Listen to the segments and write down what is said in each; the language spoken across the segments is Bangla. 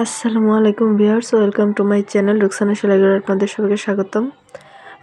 আসসালামু আলাইকুম viewers, welcome to my channel Ruksana Selaighor. আপনাদের সবাইকে স্বাগতম।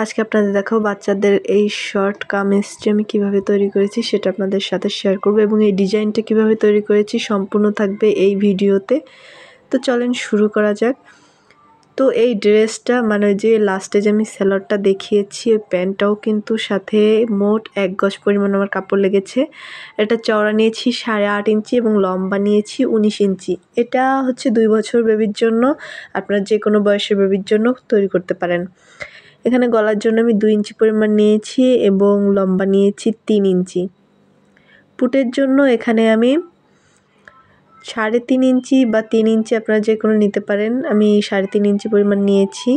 আজকে আপনাদের দেখাবো বাচ্চাদের এই শর্ট কামিজটি আমি কীভাবে তৈরি করেছি সেটা আপনাদের সাথে শেয়ার করব, এবং এই ডিজাইনটা কিভাবে তৈরি করেছি সম্পূর্ণ থাকবে এই ভিডিওতে। তো চলেন শুরু করা যাক। তো এই ড্রেসটা যে লাস্টে যে আমি সেলারটা দেখিয়েছি, ওই প্যান্টটাও কিন্তু সাথে মোট 1 গজ পরিমাণ আমার কাপড় লেগেছে। এটা চওড়া নিয়েছি 8.5 ইঞ্চি এবং লম্বা নিয়েছি 19 ইঞ্চি। এটা হচ্ছে 2 বছর বেবির জন্য, আপনারা যে কোনো বয়সের বেবির জন্য তৈরি করতে পারেন। এখানে গলার জন্য আমি 2 ইঞ্চি পরিমাণ নিয়েছি এবং লম্বা নিয়েছি 3 ইঞ্চি। পুটের জন্য এখানে আমি 3.5 ইঞ্চি বা 3 ইঞ্চি আপনারা যে কোনো নিতে পারেন। আমি 3.5 ইঞ্চি পরিমাণ নিয়েছি।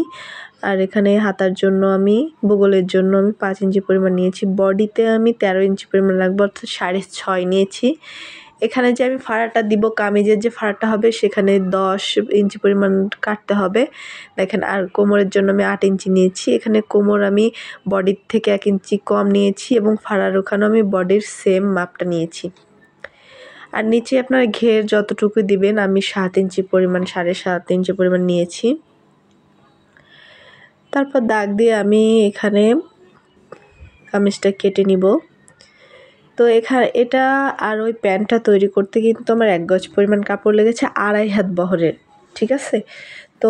আর এখানে হাতার জন্য আমি বগলের জন্য আমি 5 ইঞ্চি পরিমাণ নিয়েছি। বডিতে আমি 13 ইঞ্চি পরিমাণ রাখবো, অর্থাৎ 6.5 নিয়েছি। এখানে যে আমি ফাড়াটা দিব, কামিজের যে ফাড়াটা হবে সেখানে 10 ইঞ্চি পরিমাণ কাটতে হবে দেখেন। আর কোমরের জন্য আমি 8 ইঞ্চি নিয়েছি। এখানে কোমর আমি বডির থেকে 1 ইঞ্চি কম নিয়েছি এবং ফাড়ার ওখানেও আমি বডির সেম মাপটা নিয়েছি। আর নিচে আপনার ঘের যতটুকু দিবেন আমি 7 ইঞ্চি পরিমাণ 7.5 ইঞ্চি পরিমাণ নিয়েছি। তারপর দাগ দিয়ে আমি এখানে কামিজটা কেটে নিব। তো এটা আর ওই প্যান্টটা তৈরি করতে কিন্তু আমার 1 গজ পরিমাণ কাপড় লেগেছে 2.5 হাত বহরের, ঠিক আছে। তো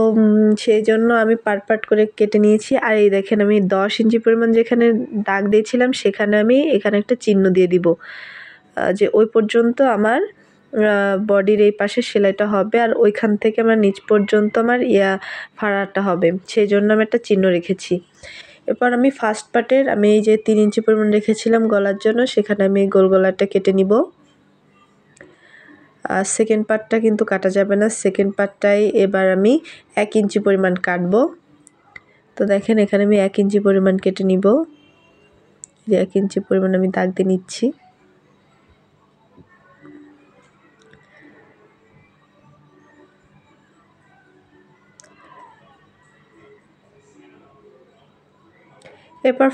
সেই জন্য আমি পার্ট করে কেটে নিয়েছি। আর এই দেখেন আমি 10 ইঞ্চি পরিমাণ যেখানে দাগ দিয়েছিলাম সেখানে আমি এখানে একটা চিহ্ন দিয়ে দিব, যে ওই পর্যন্ত আমার বডির এই পাশে সেলাইটা হবে, আর ওইখান থেকে আমার নিচ পর্যন্ত আমার ফাড়াটা হবে। সেই জন্য আমি একটা চিহ্ন রেখেছি। এরপর আমি ফার্স্ট পার্টের আমি এই যে 3 ইঞ্চি পরিমাণ রেখেছিলাম গলার জন্য, সেখানে আমি গোল গলাটা কেটে নিব। আর সেকেন্ড পার্টটা কিন্তু কাটা যাবে না, সেকেন্ড পার্টটাই এবার আমি 1 ইঞ্চি পরিমাণ কাটবো। তো দেখেন এখানে আমি 1 ইঞ্চি পরিমাণ কেটে নিব। যে 1 ইঞ্চি পরিমাণ আমি দাগ দিয়ে নিচ্ছি। এরপর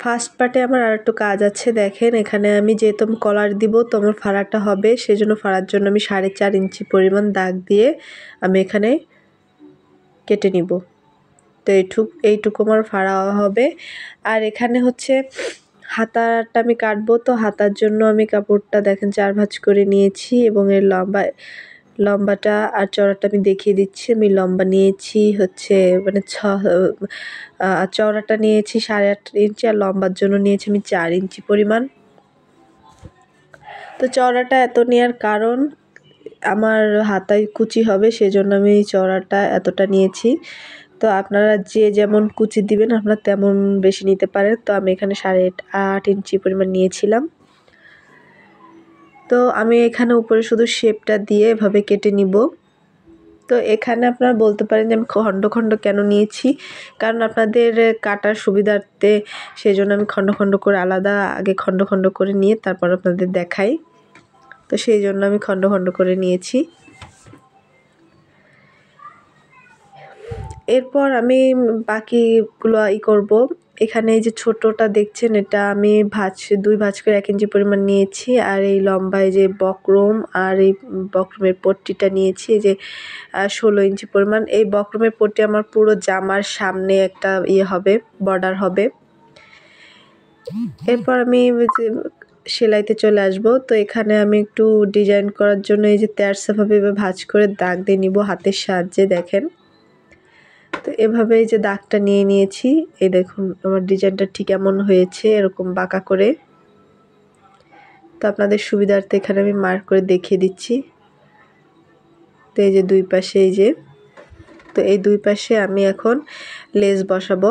ফার্স্ট পার্টে আমার আর একটু কাজ আছে। দেখেন এখানে আমি যেহেতু কলার দিব তো আমার ফাড়াটা হবে, সেই জন্য ফাড়ার জন্য আমি 4.5 ইঞ্চি পরিমাণ দাগ দিয়ে আমি এখানে কেটে নিব। তো এইটুকু আমার ফাড়া হবে। আর এখানে হচ্ছে হাতাটা আমি কাটবো। তো হাতার জন্য আমি কাপড়টা দেখেন 4 ভাঁজ করে নিয়েছি এবং এর লম্বাটা আর চওড়াটা আমি দেখিয়ে দিচ্ছি। আমি লম্বা নিয়েছি হচ্ছে চওড়াটা নিয়েছি 8.5 ইঞ্চি আর লম্বার জন্য নিয়েছি আমি 4 ইঞ্চি পরিমাণ। তো চওড়াটা এত নেওয়ার কারণ আমার হাতায় কুচি হবে, সেজন্য আমি চওড়াটা এতটা নিয়েছি। তো আপনারা যে যেমন কুচি দিবেন আপনারা তেমন বেশি নিতে পারেন। তো আমি এখানে 8.5 ইঞ্চি পরিমাণ নিয়েছিলাম। তো আমি এখানে উপরে শুধু শেপটা দিয়ে এভাবে কেটে নিব। তো এখানে আপনারা বলতে পারেন যে আমি খণ্ড খণ্ড কেন নিয়েছি, কারণ আপনাদের কাটার সুবিধার্থে সেজন্য আমি খণ্ড খণ্ড করে আলাদা আগে খণ্ড খণ্ড করে নিয়ে তারপর আপনাদের দেখাই। তো সেই জন্য আমি খণ্ড খণ্ড করে নিয়েছি। এরপর আমি বাকিগুলো করব। এখানে এই যে ছোটটা দেখছেন এটা আমি 2 ভাঁজ করে 1 ইঞ্চি পরিমাণ নিয়েছি। আর এই লম্বায় যে বক্রম আর এই বক্রমের পট্টিটা নিয়েছি এই যে 16 ইঞ্চি পরিমাণ। এই বক্রমের পট্টি আমার পুরো জামার সামনে একটা হবে, বর্ডার হবে। এরপর আমি সেলাইতে চলে আসব। তো এখানে আমি একটু ডিজাইন করার জন্য এই যে তেরসাভাবে ভাঁজ করে দাগ দিয়ে নিব হাতের সাহায্যে। দেখেন তো এভাবে এই যে দাগটা নিয়ে নিয়েছি। এই দেখুন আমার ডিজাইনটা ঠিক এমন হয়েছে, এরকম বাঁকা করে। তো আপনাদের সুবিধার্থে এখানে আমি মার্ক করে দেখিয়ে দিচ্ছি। তো এই যে 2 পাশে তো এই 2 পাশে আমি এখন লেস বসাবো।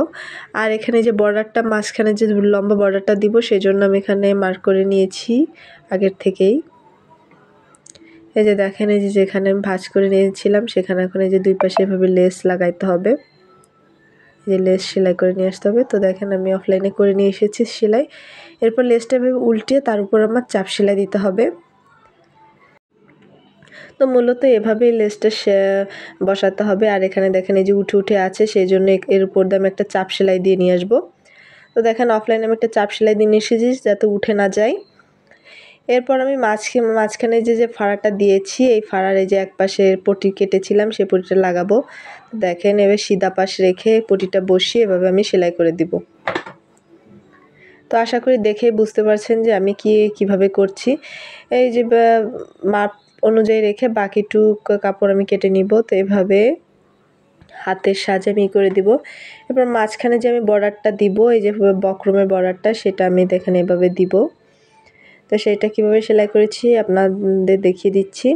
আর এখানে যে বর্ডারটা মাঝখানে যে লম্বা বর্ডারটা দিব সেজন্য আমি এখানে মার্ক করে নিয়েছি আগের থেকেই। এই যে দেখেন এই যে যেখানে আমি ভাঁজ করে নিয়েছিলাম সেখানে এখন এই যে 2 পাশে এভাবে লেস লাগাইতে হবে, যে লেস সেলাই করে নিয়ে আসতে হবে। তো দেখেন আমি অফলাইনে করে নিয়ে এসেছি সেলাই। এরপর লেসটা এভাবে উল্টিয়ে তার উপর আমার চাপ সেলাই দিতে হবে। তো মূলত এভাবেই লেসটা বসাতে হবে। আর এখানে দেখেন এই যে উঠে আছে, সেই জন্য এর উপর দিয়ে আমি একটা চাপ সেলাই দিয়ে নিয়ে আসবো। তো দেখেন অফলাইনে আমি একটা চাপ সেলাই দিয়ে নিয়ে এসেছি যাতে উঠে না যায়। এরপর আমি মাঝখানে যে ফাড়াটা দিয়েছি এই ফাড়ার এই যে এক পাশে পটি কেটেছিলাম সেই পটিটা লাগাবো। দেখেন এবার সিধা পাশ রেখে পটিটা বসিয়ে এভাবে আমি সেলাই করে দিব। তো আশা করি দেখে বুঝতে পারছেন যে আমি কিভাবে করছি। এই যে মাপ অনুযায়ী রেখে বাকিটুক কাপড় আমি কেটে নিব। তো এভাবে হাতের সাহায্যে আমি করে দিব। এবার মাঝখানে যে আমি বর্ডারটা দিব এই যে বক্রমের বর্ডারটা সেটা আমি দেখেন এভাবে দিব। তো সেটা কিভাবে সেলাই করেছি আপনাদের দেখিয়ে দিচ্ছি।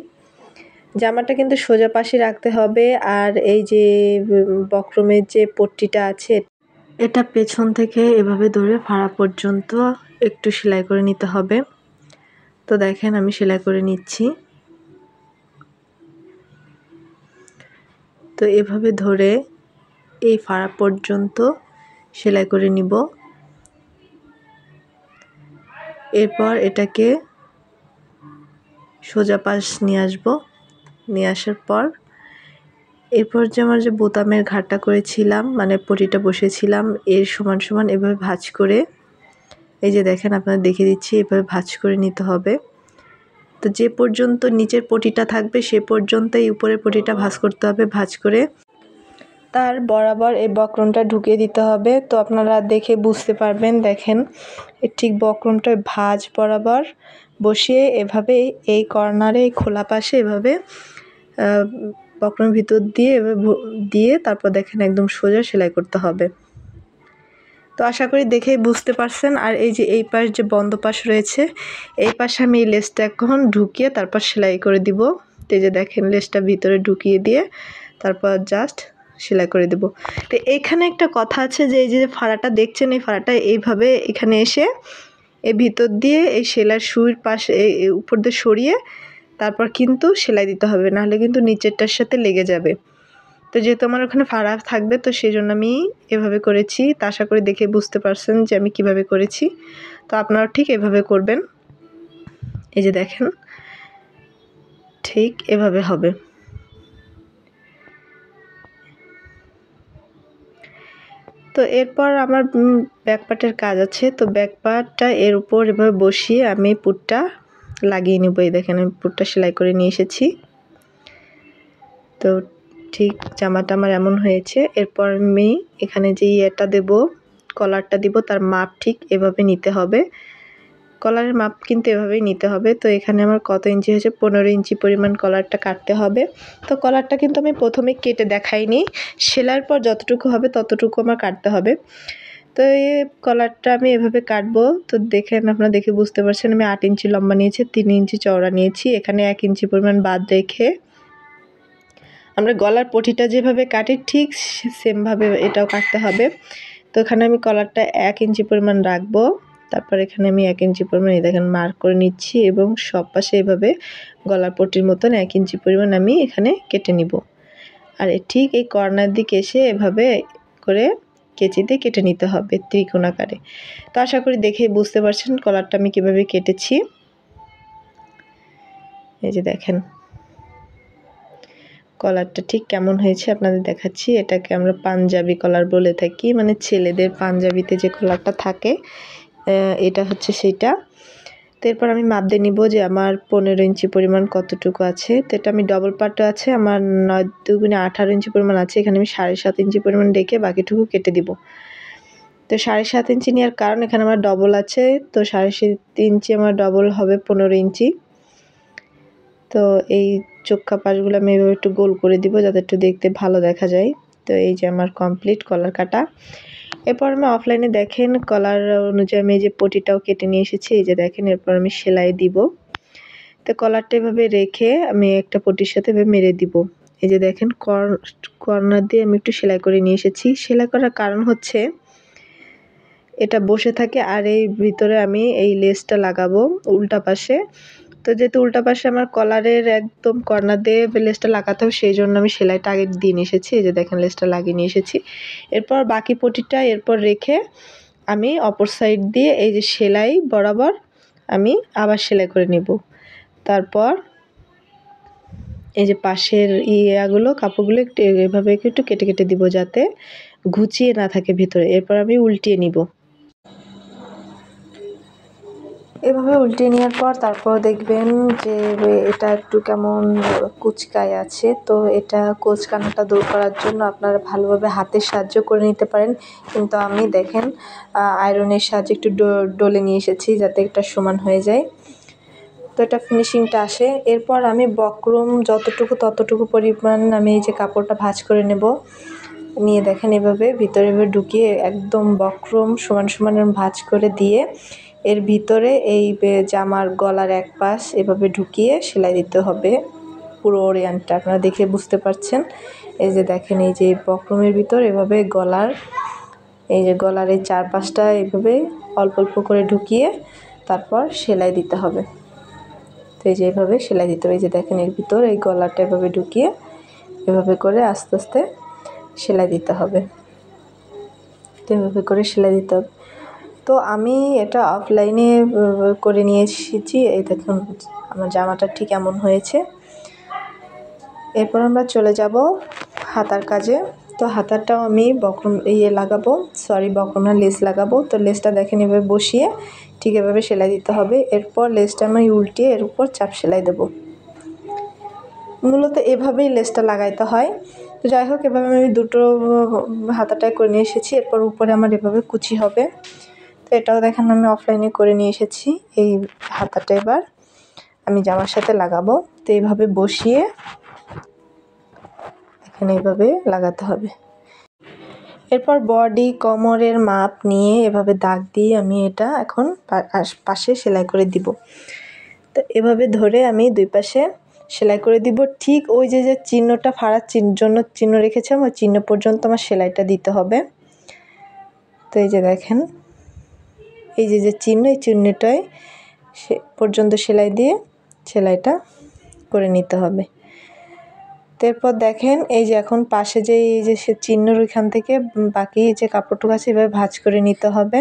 জামাটা কিন্তু সোজা পাশে রাখতে হবে আর এই যে বক্রমের যে পট্টিটা আছে এটা পেছন থেকে এভাবে ধরে ফাড়া পর্যন্ত একটু সেলাই করে নিতে হবে। তো দেখেন আমি সেলাই করে নিচ্ছি। তো এভাবে ধরে এই ফাড়া পর্যন্ত সেলাই করে নিব। এরপর এটাকে সোজা পাশ নিয়ে আসবো। নিয়ে আসার পর এরপর যে আমার যে বোতামের ঘাটটা করেছিলাম মানে পটিটা বসেছিলাম এর সমান সমান এভাবে ভাঁজ করে এই যে দেখেন আপনাদের দেখিয়ে দিচ্ছি এভাবে ভাঁজ করে নিতে হবে। তো যে পর্যন্ত নিচের পটিটা থাকবে সে পর্যন্তই উপরের পটিটা ভাঁজ করতে হবে। ভাঁজ করে তার বরাবর এই বক্রমটা ঢুকিয়ে দিতে হবে। তো আপনারা দেখে বুঝতে পারবেন। দেখেন ঠিক বক্রমটা ভাঁজ বরাবর বসিয়ে এভাবে এই কর্নারে এই খোলা পাশে এভাবে বক্রমের ভিতর দিয়ে তারপর দেখেন একদম সোজা সেলাই করতে হবে। তো আশা করি দেখেই বুঝতে পারছেন। আর এই যে এই পাশ যে বন্ধ পাশ রয়েছে এই পাশে আমি এই লেসটা এখন ঢুকিয়ে তারপর সেলাই করে দিব। তো এই যে দেখেন লেসটা ভিতরে ঢুকিয়ে দিয়ে তারপর জাস্ট সেলাই করে দেব। তো এইখানে একটা কথা আছে যে এই যে ফাড়াটা দেখছেন এই ফাড়াটা এইভাবে এখানে এসে এই ভিতর দিয়ে এই সেলাইয়ের সুইর পাশে উপর দিয়ে সরিয়ে তারপর কিন্তু সেলাই দিতে হবে, নাহলে কিন্তু নিচেরটার সাথে লেগে যাবে। তো যেহেতু আমার ওখানে ফাড়া থাকবে তো সেই জন্য আমি এভাবে করেছি। তা আশা করি দেখে বুঝতে পারছেন যে আমি কিভাবে করেছি। তো আপনারা ঠিক এভাবে করবেন। এই যে দেখেন ঠিক এভাবে হবে। তো এরপর আমার ব্যাক পার্টের কাজ আছে। তো ব্যাক পার্টটা এর উপর এভাবে বসিয়ে আমি পুটটা লাগিয়ে নেব। এই দেখেন আমি পুটটা সেলাই করে নিয়ে এসেছি। তো ঠিক জামাটা আমার এমন হয়েছে। এরপর আমি এখানে যে ইয়েটা দেব কলারটা দিব তার মাপ ঠিক এভাবে নিতে হবে। কলারের মাপ কিন্তু এভাবেই নিতে হবে। তো এখানে আমার কত ইঞ্চি হয়েছে 15 ইঞ্চি পরিমাণ কলারটা কাটতে হবে। তো কলারটা কিন্তু আমি প্রথমে কেটে দেখাইনি, সেলাইয়ের পর যতটুকু হবে ততটুকু আমার কাটতে হবে। তো এই কলারটা আমি এভাবে কাটবো। তো দেখেন আপনারা দেখে বুঝতে পারছেন আমি 8 ইঞ্চি লম্বা নিয়েছি, 3 ইঞ্চি চওড়া নিয়েছি। এখানে 1 ইঞ্চি পরিমাণ বাদ রেখে আমরা গলার পটিটা যেভাবে কাটি ঠিক সেমভাবে এটাও কাটতে হবে। তো এখানে আমি কলারটা 1 ইঞ্চি পরিমাণ রাখবো। তারপর এখানে আমি 1 ইঞ্চি পরিমাণ এই দেখেন মার্ক করে নিচ্ছি এবং সব পাশে এভাবে গলার পটির মতন 1 ইঞ্চি পরিমাণ আমি এখানে কেটে নিব। আর ঠিক এই কর্নার দিকে এসে এভাবে করে কেচি দিয়ে কেটে নিতে হবে ত্রিকোণাকারে। তো আশা করি দেখেই বুঝতে পারছেন কলারটা আমি কিভাবে কেটেছি। এই যে দেখেন কলারটা ঠিক কেমন হয়েছে আপনাদের দেখাচ্ছি। এটাকে আমরা পাঞ্জাবি কলার বলে থাকি, মানে ছেলেদের পাঞ্জাবিতে যে কলারটা থাকে এটা হচ্ছে সেটা। তো এরপর আমি মাপ দিয়ে নিব যে আমার 15 ইঞ্চি পরিমাণ কতটুকু আছে। তো এটা আমি ডবল পার্ট আছে আমার 9 দুগুণে 18 ইঞ্চি পরিমাণ আছে। এখানে আমি 7.5 ইঞ্চি পরিমাণ রেখে বাকিটুকু কেটে দিব। তো 7.5 ইঞ্চি নেওয়ার কারণ এখানে আমার ডবল আছে। তো 7.5 ইঞ্চি আমার ডবল হবে 15 ইঞ্চি। তো এই চোক্কা পাশগুলো আমি এভাবে একটু গোল করে দিব যাতে একটু দেখতে ভালো দেখা যায়। তো এই যে আমার কমপ্লিট কলার কাটা। এরপর আমি অফলাইনে দেখেন কলার অনুযায়ী আমি এই যে পটিটাও কেটে নিয়ে এসেছি। এই যে দেখেন এরপর আমি সেলাই দিব। তো কলারটা এভাবে রেখে আমি একটা পটির সাথে এভাবে মেরে দিব। এই যে দেখেন কর্নার দিয়ে আমি একটু সেলাই করে নিয়ে এসেছি। সেলাই করার কারণ হচ্ছে এটা বসে থাকে আর এই ভিতরে আমি এই লেসটা লাগাবো উল্টা পাশে। তো যেহেতু উল্টা পাশে আমার কলারের একদম কর্নার দিয়ে লেসটা লাগাতে হবে সেই জন্য আমি সেলাইটা আগে দিয়ে নিয়ে এসেছি। এই যে দেখেন লেসটা লাগিয়ে নিয়ে এসেছি। এরপর বাকি পটিটা এরপর রেখে আমি অপর সাইড দিয়ে এই যে সেলাই বরাবর আমি আবার সেলাই করে নেব। তারপর এই যে পাশের ইয়াগুলো কাপড়গুলো একটু এভাবে একটু কেটে কেটে দিব যাতে ঘুচিয়ে না থাকে ভিতরে। এরপর আমি উল্টিয়ে নিব। এভাবে উল্টে নেওয়ার পর তারপর দেখবেন যে এটা একটু কেমন কুচকায় আছে, তো এটা কুচকানোটা দূর করার জন্য আপনারা ভালোভাবে হাতের সাহায্য করে নিতে পারেন, কিন্তু আমি দেখেন আয়রনের সাহায্যে একটু ডলে নিয়ে এসেছি যাতে এটা সমান হয়ে যায়, তো এটা ফিনিশিংটা আসে। এরপর আমি বক্রম ততটুকু পরিমাণ আমি এই যে কাপড়টা ভাঁজ করে নেব, নিয়ে দেখেন এভাবে ভিতরে ঢুকিয়ে একদম বক্রম সমান ভাঁজ করে দিয়ে এর ভিতরে এই জামার গলার এক পাশ এভাবে ঢুকিয়ে সেলাই দিতে হবে পুরো ওড়িয়ানটা। আপনারা দেখে বুঝতে পারছেন, এই যে দেখেন এই যে বক্রমের ভিতর এভাবে গলার এই চারপাশটা এভাবে অল্প অল্প করে ঢুকিয়ে তারপর সেলাই দিতে হবে। তো এই যে এভাবে সেলাই দিতে হবে, এই যে দেখেন এর ভিতর এই গলাটা এভাবে ঢুকিয়ে এভাবে করে আস্তে আস্তে সেলাই দিতে হবে। তো এভাবে করে সেলাই দিতে হবে। তো আমি এটা অফলাইনে করে নিয়ে এসেছি, এই দেখুন আমার জামাটা ঠিক এমন হয়েছে। এরপর আমরা চলে যাব হাতার কাজে। তো হাতারটাও আমি বক্রম না লেস লাগাবো। তো লেসটা দেখেন এভাবে বসিয়ে ঠিক এভাবে সেলাই দিতে হবে। এরপর লেসটা আমি উল্টিয়ে এর উপর চাপ সেলাই দেব। মূলত এভাবেই লেসটা লাগাইতে হয়। তো যাই হোক, এভাবে আমি দুটো হাতাটাই করে নিয়ে এসেছি। এরপর উপরে আমার এভাবে কুচি হবে। তো এটাও দেখেন আমি অফলাইনে করে নিয়ে এসেছি। এই হাতাটা এবার আমি জামার সাথে লাগাবো। তো এইভাবে বসিয়ে এখানে এইভাবে লাগাতে হবে। এরপর বডি কোমরের মাপ নিয়ে এভাবে দাগ দিয়ে আমি এটা এখন পাশে সেলাই করে দিব। তো এভাবে ধরে আমি দুই পাশে সেলাই করে দিব। ঠিক ওই যে চিহ্নটা ফাড়ার জন্য চিহ্ন রেখেছিলাম ওই চিহ্ন পর্যন্ত আমার সেলাইটা দিতে হবে। তো এই যে দেখেন এই যে চিহ্ন, এই চিহ্নটাই পর্যন্ত সেলাই দিয়ে সেলাইটা করে নিতে হবে। তারপর দেখেন এই যে এখন পাশে যে এই যে সে চিহ্নর ওইখান থেকে বাকি যে কাপড়টুকু আছে এভাবে ভাঁজ করে নিতে হবে।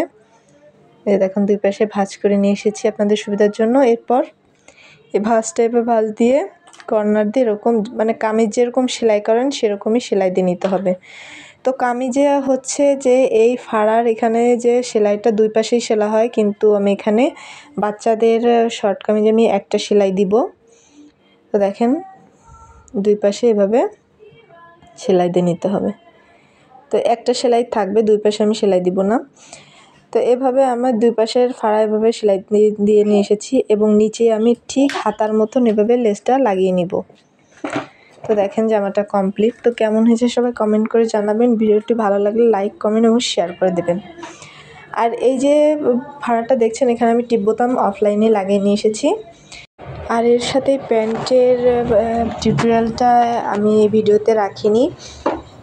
এই দেখুন দুই পাশে ভাঁজ করে নিয়ে এসেছি আপনাদের সুবিধার জন্য। এরপর এই ভাঁজটা এভাবে ভাঁজ দিয়ে কর্নার দিয়ে এরকম মানে কামিজ যেরকম সেলাই করেন সেরকমই সেলাই দিয়ে নিতে হবে। তো কামিজে হচ্ছে যে এই ফাড়ার এখানে যে সেলাইটা দুই পাশেই সেলাই হয়, কিন্তু আমি এখানে বাচ্চাদের শর্ট কামিজে আমি একটা সেলাই দিব। তো দেখেন দুই পাশে এভাবে সেলাই দিয়ে নিতে হবে। তো একটা সেলাই থাকবে, দুই পাশে আমি সেলাই দিব না। তো এভাবে আমার দুই পাশের ফাড়া এভাবে সেলাই দিয়ে নিয়ে এসেছি এবং নিচে আমি ঠিক হাতার মতন এভাবে লেসটা লাগিয়ে নিব। তো দেখেন জামাটা কমপ্লিট। তো কেমন হয়েছে সবাই কমেন্ট করে জানাবেন। ভিডিওটি ভালো লাগলে লাইক, কমেন্ট এবং শেয়ার করে দেবেন। আর এই যে ফাড়াটা দেখছেন এখানে আমি টিপ বোতাম অফলাইনে লাগিয়ে নিয়ে এসেছি। আর এর সাথে প্যান্টের টিউটোরিয়ালটা আমি এই ভিডিওতে রাখিনি,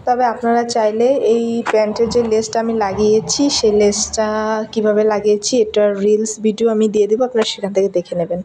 তবে আপনারা চাইলে এই প্যান্টের যে লেসটা আমি লাগিয়েছি সেই লেসটা কিভাবে লাগিয়েছি এটার রিলস ভিডিও আমি দিয়ে দেবো, আপনারা সেখান থেকে দেখে নেবেন।